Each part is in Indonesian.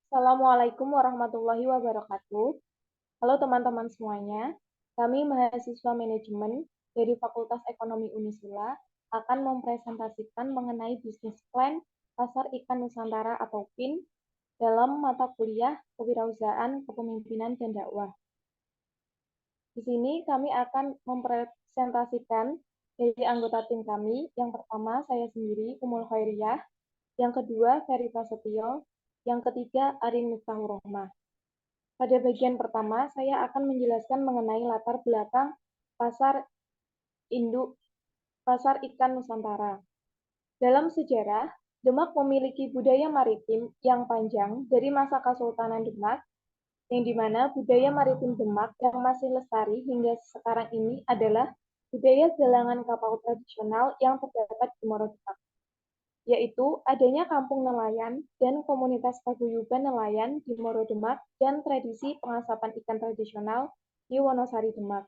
Assalamualaikum warahmatullahi wabarakatuh. Halo teman-teman semuanya, kami mahasiswa manajemen dari Fakultas Ekonomi Unisula akan mempresentasikan mengenai bisnis plan Pasar Ikan Nusantara atau PIN dalam mata kuliah Kewirausahaan, Kepemimpinan, dan Dakwah. Di sini kami akan mempresentasikan dari anggota tim kami. Yang pertama, saya sendiri, Umul Khairiyah. Yang kedua, Ferry Prasetyo. Yang ketiga, Arin Miftahur Rohmah. Pada bagian pertama, saya akan menjelaskan mengenai latar belakang pasar induk pasar ikan Nusantara. Dalam sejarah, Demak memiliki budaya maritim yang panjang dari masa Kesultanan Demak, yang dimana budaya maritim Demak yang masih lestari hingga sekarang ini adalah budaya galangan kapal tradisional yang terdapat di Muaro Demak, yaitu adanya kampung nelayan dan komunitas paguyuban nelayan di Muaro Demak dan tradisi pengasapan ikan tradisional di Wonosari Demak.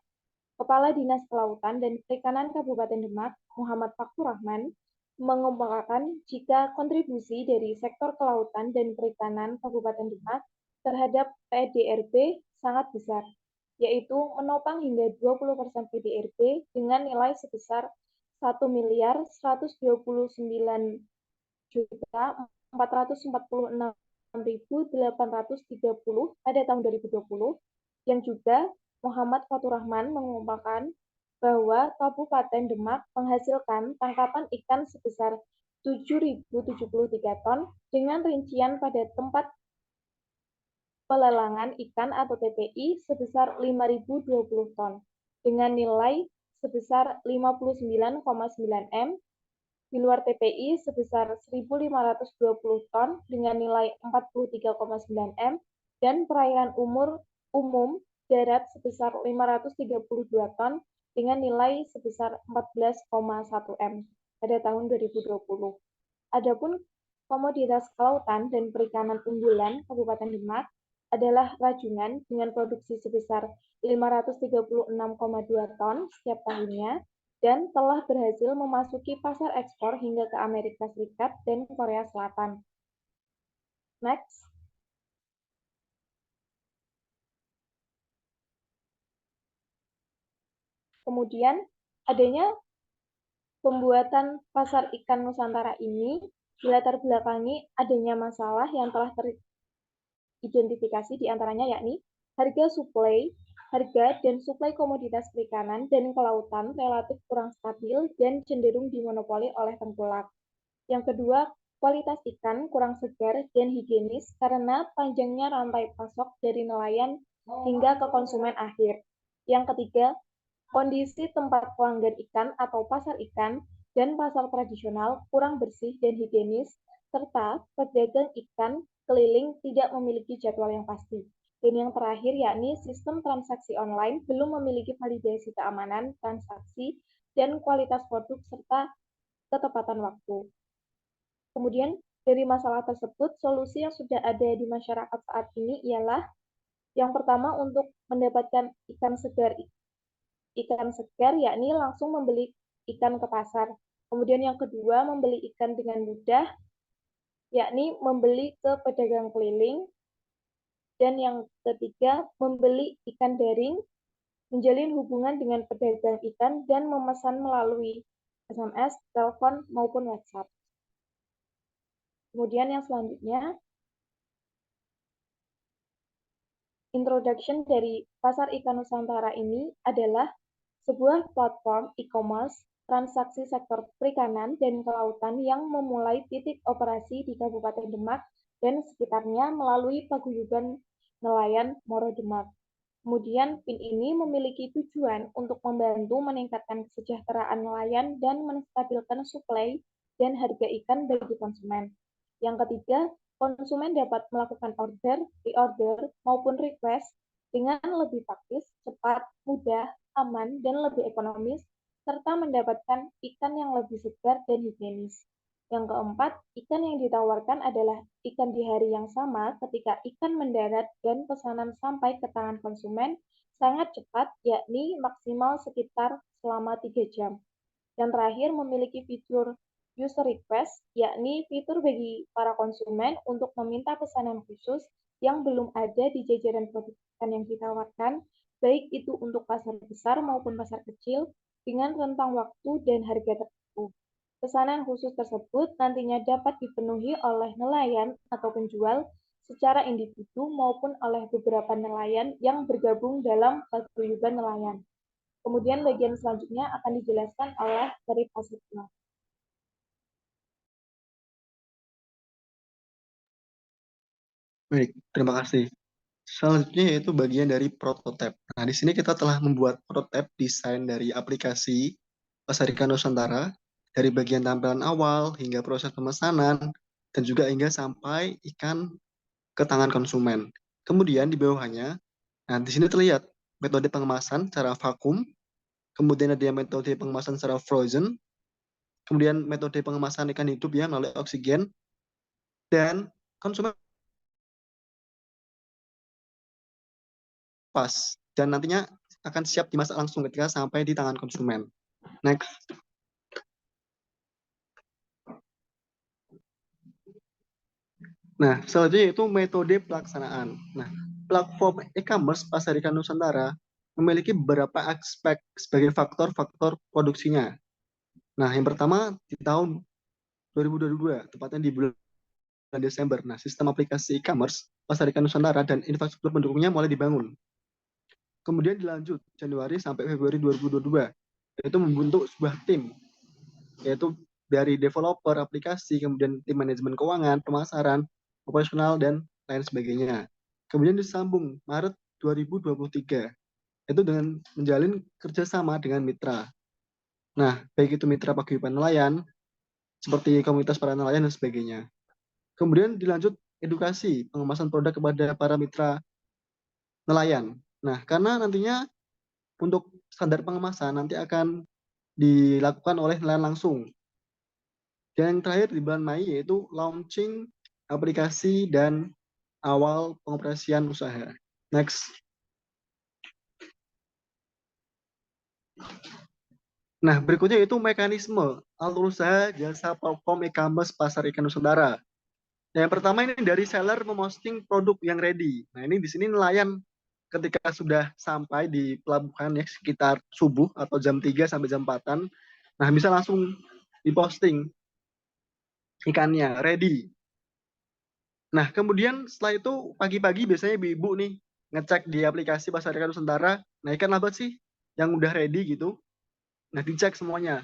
Kepala Dinas Kelautan dan Perikanan Kabupaten Demak, Muhammad Fakhur Rahman, mengemukakan jika kontribusi dari sektor kelautan dan perikanan Kabupaten Demak terhadap PDRB sangat besar, yaitu menopang hingga 20% PDRB dengan nilai sebesar 1.429.446.830 pada tahun 2020, yang juga Muhammad Fatur Rahman mengungkapkan bahwa Kabupaten Demak menghasilkan tangkapan ikan sebesar 7.073 ton dengan rincian pada tempat pelelangan ikan atau TPI sebesar 5.020 ton dengan nilai sebesar 59,9 M, di luar TPI sebesar 1.520 ton dengan nilai 43,9 M, dan perairan umum darat sebesar 532 ton dengan nilai sebesar 14,1 M pada tahun 2020. Adapun komoditas kelautan dan perikanan unggulan Kabupaten Demak adalah rajungan dengan produksi sebesar 536,2 ton setiap tahunnya dan telah berhasil memasuki pasar ekspor hingga ke Amerika Serikat dan Korea Selatan. Next. Kemudian adanya pembuatan pasar ikan Nusantara ini dilatar belakangi adanya masalah yang telah teridentifikasi diantaranya yakni harga dan suplai komoditas perikanan dan kelautan relatif kurang stabil dan cenderung dimonopoli oleh tengkulak. Yang kedua, kualitas ikan kurang segar dan higienis karena panjangnya rantai pasok dari nelayan hingga ke konsumen akhir. Yang ketiga, kondisi tempat pelanggan ikan atau pasar ikan dan pasar tradisional kurang bersih dan higienis, serta pedagang ikan keliling tidak memiliki jadwal yang pasti. Dan yang terakhir yakni sistem transaksi online belum memiliki validasi keamanan transaksi dan kualitas produk serta ketepatan waktu. Kemudian dari masalah tersebut, solusi yang sudah ada di masyarakat saat ini ialah yang pertama untuk mendapatkan ikan segar yakni langsung membeli ikan ke pasar. Kemudian yang kedua, membeli ikan dengan mudah, yakni membeli ke pedagang keliling. Dan yang ketiga, membeli ikan daring, menjalin hubungan dengan pedagang ikan, dan memesan melalui SMS, telepon, maupun WhatsApp. Kemudian yang selanjutnya, introduction dari Pasar Ikan Nusantara ini adalah sebuah platform e-commerce transaksi sektor perikanan dan kelautan yang memulai titik operasi di Kabupaten Demak dan sekitarnya melalui paguyuban nelayan Muaro Demak. Kemudian PIN ini memiliki tujuan untuk membantu meningkatkan kesejahteraan nelayan dan menstabilkan suplai dan harga ikan bagi konsumen. Yang ketiga, konsumen dapat melakukan order, pre-order, maupun request dengan lebih praktis, cepat, mudah, aman, dan lebih ekonomis, serta mendapatkan ikan yang lebih segar dan higienis. Yang keempat, ikan yang ditawarkan adalah ikan di hari yang sama ketika ikan mendarat dan pesanan sampai ke tangan konsumen sangat cepat, yakni maksimal sekitar selama 3 jam. Yang terakhir, memiliki fitur user request, yakni fitur bagi para konsumen untuk meminta pesanan khusus yang belum ada di jajaran produk ikan yang ditawarkan, baik itu untuk pasar besar maupun pasar kecil, dengan rentang waktu dan harga tertentu. Pesanan khusus tersebut nantinya dapat dipenuhi oleh nelayan atau penjual secara individu maupun oleh beberapa nelayan yang bergabung dalam paguyuban nelayan. Kemudian bagian selanjutnya akan dijelaskan oleh dari Prasetyo. Baik, terima kasih. Selanjutnya yaitu bagian dari prototipe. Nah, di sini kita telah membuat prototipe desain dari aplikasi Pasar Ikan Nusantara, dari bagian tampilan awal hingga proses pemesanan, dan juga hingga sampai ikan ke tangan konsumen. Kemudian di bawahnya, nah di sini terlihat metode pengemasan secara vakum, kemudian ada metode pengemasan secara frozen, kemudian metode pengemasan ikan hidup ya melalui oksigen, dan konsumen pas dan nantinya akan siap dimasak langsung ketika sampai di tangan konsumen. Next. Nah, selanjutnya itu metode pelaksanaan. Nah, platform e-commerce Pasar Ikan Nusantara memiliki beberapa aspek sebagai faktor-faktor produksinya. Nah, yang pertama di tahun 2022, tepatnya di bulan Desember. Nah, sistem aplikasi e-commerce Pasar Ikan Nusantara dan infrastruktur pendukungnya mulai dibangun. Kemudian dilanjut Januari sampai Februari 2022, yaitu membentuk sebuah tim, yaitu dari developer aplikasi, kemudian tim manajemen keuangan, pemasaran, operasional, dan lain sebagainya. Kemudian disambung Maret 2023, itu dengan menjalin kerjasama dengan mitra. Nah, baik itu mitra paguyuban nelayan, seperti komunitas para nelayan dan sebagainya. Kemudian dilanjut edukasi pengemasan produk kepada para mitra nelayan. Nah, karena nantinya untuk standar pengemasan nanti akan dilakukan oleh nelayan langsung. Dan yang terakhir di bulan Mei yaitu launching aplikasi dan awal pengoperasian usaha. Next. Nah, berikutnya itu mekanisme alur usaha jasa platform e-commerce Pasar Ikan Nusantara. Nah, yang pertama ini dari seller memosting produk yang ready. Nah, ini di sini nelayan ketika sudah sampai di pelabuhan ya sekitar subuh atau jam 3 sampai jam 4-an, nah bisa langsung diposting ikannya ready. Nah, kemudian setelah itu pagi-pagi biasanya ibu-ibu nih ngecek di aplikasi Pasar Ikan Nusantara, nah ikan apa sih yang udah ready gitu. Nah, dicek semuanya.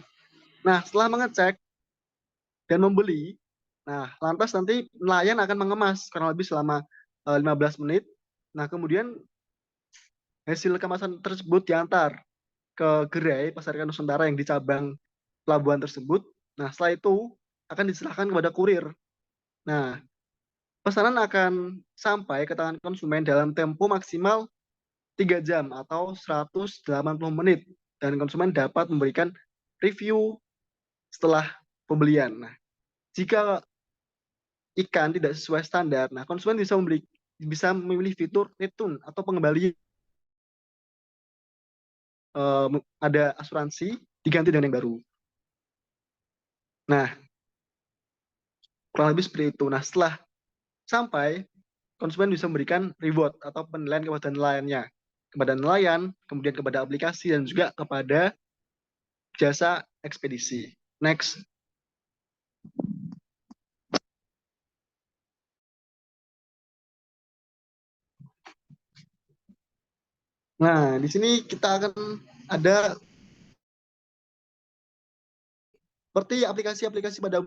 Nah, setelah mengecek dan membeli, nah lantas nanti nelayan akan mengemas kurang lebih selama 15 menit. Nah, kemudian hasil kemasan tersebut diantar ke gerai Pasar Ikan Nusantara yang di cabang pelabuhan tersebut. Nah, setelah itu akan diserahkan kepada kurir. Nah, pesanan akan sampai ke tangan konsumen dalam tempo maksimal 3 jam atau 180 menit. Dan konsumen dapat memberikan review setelah pembelian. Nah, jika ikan tidak sesuai standar, nah konsumen bisa memilih fitur return atau pengembalian. Ada asuransi diganti dengan yang baru. Nah, kurang lebih seperti itu. Nah, setelah sampai, konsumen bisa memberikan reward atau penilaian kepada nelayannya. Kepada nelayan, kemudian kepada aplikasi, dan juga kepada jasa ekspedisi. Next. Nah, di sini kita akan ada seperti aplikasi-aplikasi pada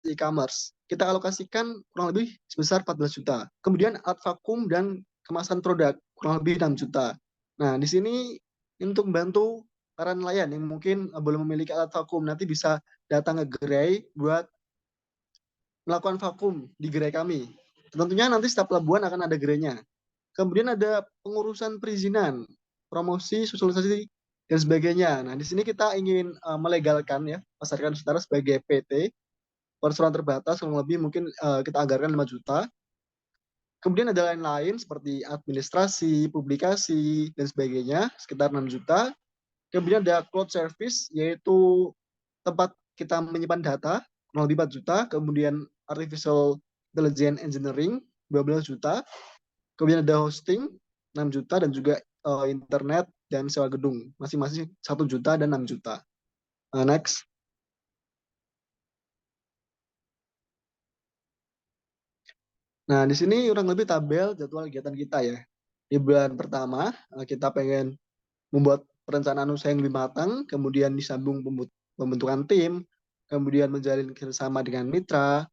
e-commerce. Kita alokasikan kurang lebih sebesar 14 juta. Kemudian alat vakum dan kemasan produk kurang lebih 6 juta. Nah, di sini untuk membantu para nelayan yang mungkin belum memiliki alat vakum, nanti bisa datang ke gerai buat melakukan vakum di gerai kami. Tentunya nanti setiap pelabuhan akan ada gerainya. Kemudian ada pengurusan perizinan, promosi, sosialisasi, dan sebagainya. Nah, di sini kita ingin melegalkan ya Pasar Ikan Nusantara sebagai PT, perseroan terbatas, kurang lebih mungkin kita anggarkan 5 juta. Kemudian ada lain-lain seperti administrasi, publikasi, dan sebagainya, sekitar 6 juta. Kemudian ada cloud service, yaitu tempat kita menyimpan data, kurang lebih 4 juta. Kemudian artificial intelligence engineering, 12 juta. Kemudian ada hosting, 6 juta. Dan juga internet dan sewa gedung, masing-masing 1 juta dan 6 juta. Next. Nah, di sini kurang lebih tabel jadwal kegiatan kita ya. Di bulan pertama, kita pengen membuat perencanaan usaha yang lebih matang, kemudian disambung pembentukan tim, kemudian menjalin kerjasama dengan mitra,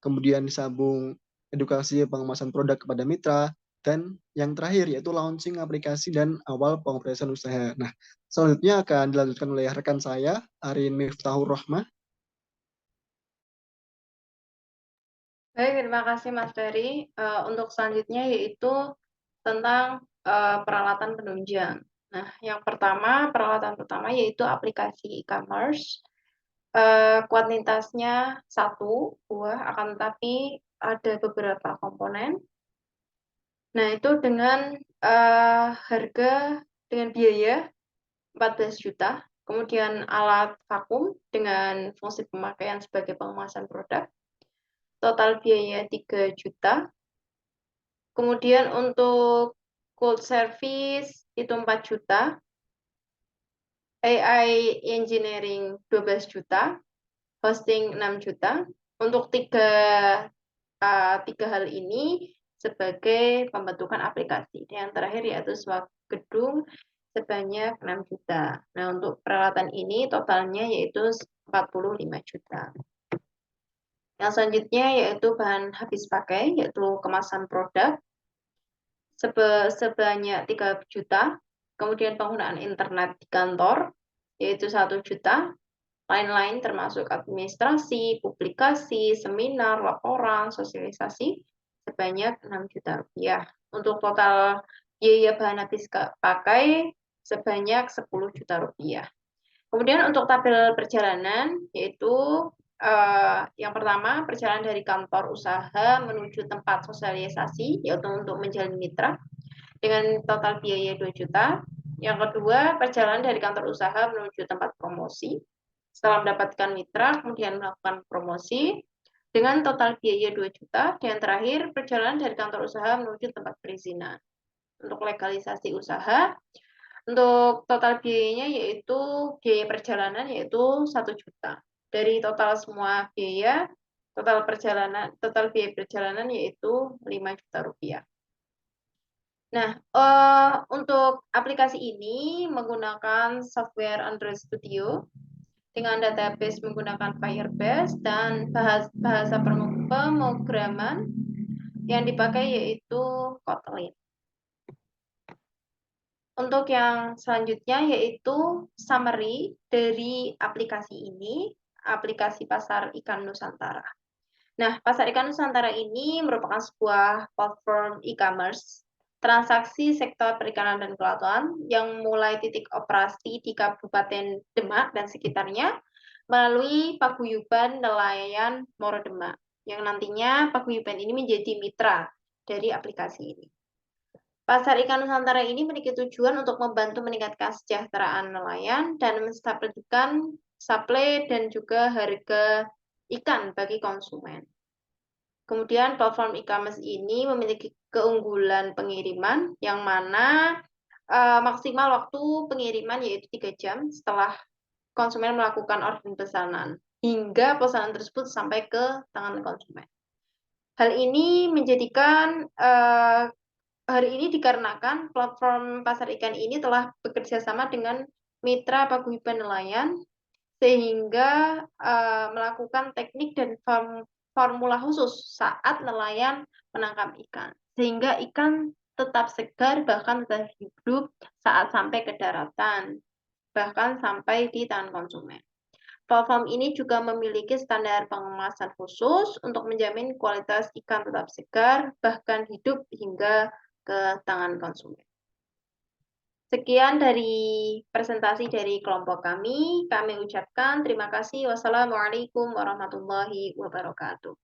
kemudian disambung edukasi pengemasan produk kepada mitra, dan yang terakhir yaitu launching aplikasi dan awal pengoperasian usaha. Nah, selanjutnya akan dilanjutkan oleh rekan saya, Arin Miftahur Rahmah. Baik, terima kasih Mas Ferry. Untuk selanjutnya yaitu tentang peralatan penunjang. Nah, yang pertama, peralatan pertama yaitu aplikasi e-commerce. Kuantitasnya 1 buah, akan tetapi ada beberapa komponen. Nah, itu dengan harga dengan biaya 14 juta. Kemudian alat vakum dengan fungsi pemakaian sebagai pengemasan produk. Total biaya 3 juta. Kemudian untuk cold service itu 4 juta. AI engineering 12 juta. Hosting 6 juta. Untuk tiga hal ini sebagai pembentukan aplikasi. Yang terakhir yaitu sewa gedung sebanyak 6 juta. Nah, untuk peralatan ini totalnya yaitu 45 juta. Yang selanjutnya yaitu bahan habis pakai, yaitu kemasan produk sebanyak 3 juta. Kemudian penggunaan internet di kantor, yaitu 1 juta. Lain-lain termasuk administrasi, publikasi, seminar, laporan, sosialisasi sebanyak 6 juta rupiah. Untuk total biaya bahan habis pakai sebanyak 10 juta rupiah. Kemudian untuk tabel perjalanan, yaitu yang pertama, perjalanan dari kantor usaha menuju tempat sosialisasi, yaitu untuk menjalin mitra, dengan total biaya 2 juta. Yang kedua, perjalanan dari kantor usaha menuju tempat promosi, setelah mendapatkan mitra, kemudian melakukan promosi, dengan total biaya 2 juta. Dan terakhir, perjalanan dari kantor usaha menuju tempat perizinan. Untuk legalisasi usaha, untuk total biayanya yaitu biaya perjalanan yaitu 1 juta. Dari total semua biaya, total biaya perjalanan yaitu 5 juta rupiah. Nah, untuk aplikasi ini menggunakan software Android Studio dengan database menggunakan Firebase dan bahasa pemrograman yang dipakai yaitu Kotlin. Untuk yang selanjutnya yaitu summary dari aplikasi ini, aplikasi Pasar Ikan Nusantara. Nah, Pasar Ikan Nusantara ini merupakan sebuah platform e-commerce transaksi sektor perikanan dan kelautan yang mulai titik operasi di Kabupaten Demak dan sekitarnya melalui Paguyuban Nelayan Muaro Demak, yang nantinya Paguyuban ini menjadi mitra dari aplikasi ini. Pasar Ikan Nusantara ini memiliki tujuan untuk membantu meningkatkan kesejahteraan nelayan dan menstabilkan suplai dan juga harga ikan bagi konsumen. Kemudian platform e-commerce ini memiliki keunggulan pengiriman yang mana maksimal waktu pengiriman yaitu 3 jam setelah konsumen melakukan order pesanan hingga pesanan tersebut sampai ke tangan konsumen. Hal ini menjadikan hari ini dikarenakan platform pasar ikan ini telah bekerja sama dengan mitra paguyuban nelayan sehingga melakukan teknik dan formula khusus saat nelayan menangkap ikan. Sehingga ikan tetap segar bahkan tetap hidup saat sampai ke daratan, bahkan sampai di tangan konsumen. Platform ini juga memiliki standar pengemasan khusus untuk menjamin kualitas ikan tetap segar, bahkan hidup hingga ke tangan konsumen. Sekian dari presentasi dari kelompok kami. Kami ucapkan terima kasih. Wassalamualaikum warahmatullahi wabarakatuh.